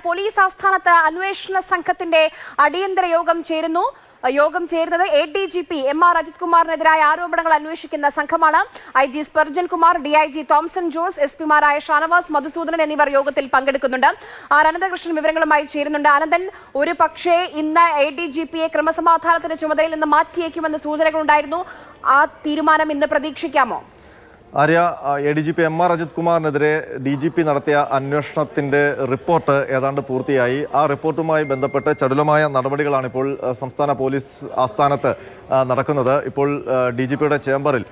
Police ആസ്ഥാനത്ത് അന്വേഷണ സംഘത്തിന്റെ അടിയന്തര യോഗം ചേരുന്നു. യോഗം ചേരുന്നത് ADGP MR അജിത് കുമാറിനെതിരായ ആരോപണങ്ങൾ അന്വേഷിക്കുന്ന സംഘമാണ്. IG സ്പർജൻ കുമാർ, DIG തോംസൺ ജോസ്, SP-മാരായ ഷാനവാസ്, മധുസൂദനൻ എന്നിവർ യോഗത്തിൽ പങ്കെടുക്കുന്നുണ്ട്. അനന്തകൃഷ്ണൻ വിവരങ്ങളുമായി ചേരുന്നുണ്ട്. അനന്തൻ, ഒരു പക്ഷേ ഇന്ന് ADGPയെ ക്രമസമാധാനത്തിന്റെ ചുമതലയിൽ നിന്ന് മാറ്റിയേക്കുമെന്ന് സൂചനകളുണ്ടായിരുന്നു. ആ തീരുമാനം ഇന്ന് പ്രതീക്ഷിക്കാമോ? Arya, ADGP MR Ajith കുമാറിനെതിരെ DGP നടത്തിയ അന്വേഷണത്തിൻ്റെ റിപ്പോർട്ട് ഏതാണ്ട് പൂർത്തിയായി. ആ റിപ്പോർട്ടുമായി ബന്ധപ്പെട്ട് ചടുലമായ നടപടികളാണ് ഇപ്പോൾ സംസ്ഥാന പോലീസ് ആസ്ഥാനത്ത് നടക്കുന്നത്. ഇപ്പോൾ DGPയുടെ ചേംബറിൽ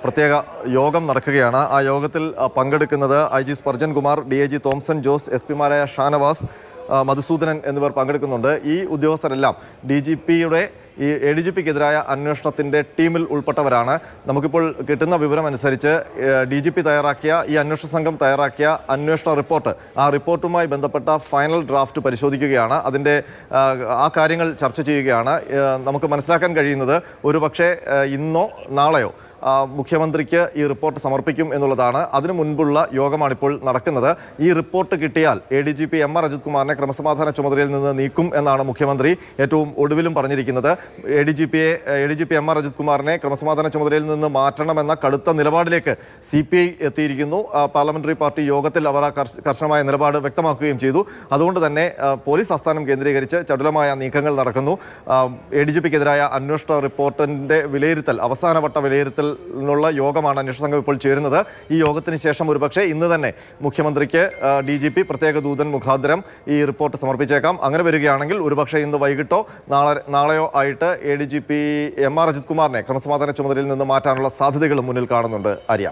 പ്രത്യേക യോഗം നടക്കുകയാണ്. ആ യോഗത്തിൽ പങ്കെടുക്കുന്നത് IG സ്പർജൻ കുമാർ, DIG തോംസൺ ജോസ്, SP-മാരായ ഷാനവാസ്, മധുസൂദനൻ എന്നിവർ പങ്കെടുക്കുന്നുണ്ട്. ഈ ഉദ്യോഗസ്ഥരെല്ലാം DGPയുടെ ഈ ADGPക്കെതിരായ അന്വേഷണത്തിൻ്റെ ടീമിൽ ഉൾപ്പെട്ടവരാണ്. നമുക്കിപ്പോൾ കിട്ടുന്ന വിവരം അനുസരിച്ച് DGP തയ്യാറാക്കിയ ഈ അന്വേഷണ സംഘം തയ്യാറാക്കിയ അന്വേഷണ റിപ്പോർട്ട്, ആ റിപ്പോർട്ടുമായി ബന്ധപ്പെട്ട ഫൈനൽ ഡ്രാഫ്റ്റ് പരിശോധിക്കുകയാണ്. അതിൻ്റെ ആ കാര്യങ്ങൾ ചർച്ച ചെയ്യുകയാണ്. നമുക്ക് മനസ്സിലാക്കാൻ കഴിയുന്നത് ഒരുപക്ഷെ ഇന്നോ നാളെയോ മുഖ്യമന്ത്രിക്ക് ഈ റിപ്പോർട്ട് സമർപ്പിക്കും എന്നുള്ളതാണ്. അതിനു മുൻപുള്ള യോഗമാണിപ്പോൾ നടക്കുന്നത്. ഈ റിപ്പോർട്ട് കിട്ടിയാൽ ADGP MR അജിത് കുമാറിനെ ക്രമസമാധാന ചുമതലയിൽ നിന്ന് നീക്കും എന്നാണ് മുഖ്യമന്ത്രി ഏറ്റവും ഒടുവിലും പറഞ്ഞിരിക്കുന്നത്. ADGP MR അജിത് കുമാറിനെ ക്രമസമാധാന ചുമതലയിൽ നിന്ന് മാറ്റണമെന്ന കടുത്ത നിലപാടിലേക്ക് CPI എത്തിയിരിക്കുന്നു. പാർലമെന്ററി പാർട്ടി യോഗത്തിൽ അവർ ആ കർശനമായ നിലപാട് വ്യക്തമാക്കുകയും ചെയ്തു. അതുകൊണ്ട് തന്നെ പോലീസ് ആസ്ഥാനം കേന്ദ്രീകരിച്ച് ചടുലമായ നീക്കങ്ങൾ നടക്കുന്നു. ADGPക്കെതിരായ അന്വേഷണ റിപ്പോർട്ടിൻ്റെ വിലയിരുത്തൽ, അവസാനവട്ട വിലയിരുത്തൽ നുള്ള യോഗമാണ് അന്വേഷണ സംഘം ഇപ്പോൾ ചേരുന്നത്. ഈ യോഗത്തിന് ശേഷം ഒരുപക്ഷെ ഇന്ന് തന്നെ മുഖ്യമന്ത്രിക്ക് DGP പ്രത്യേക ദൂതൻ മുഖാന്തരം ഈ റിപ്പോർട്ട് സമർപ്പിച്ചേക്കാം. അങ്ങനെ വരികയാണെങ്കിൽ ഒരുപക്ഷെ ഇന്ന് വൈകിട്ടോ നാളെയോ ആയിട്ട് ADGP MR അജിത് കുമാറിനെ ക്രമസമാധാന ചുമതലയിൽ നിന്ന് മാറ്റാനുള്ള സാധ്യതകളും മുന്നിൽ കാണുന്നുണ്ട്. ആര്യ.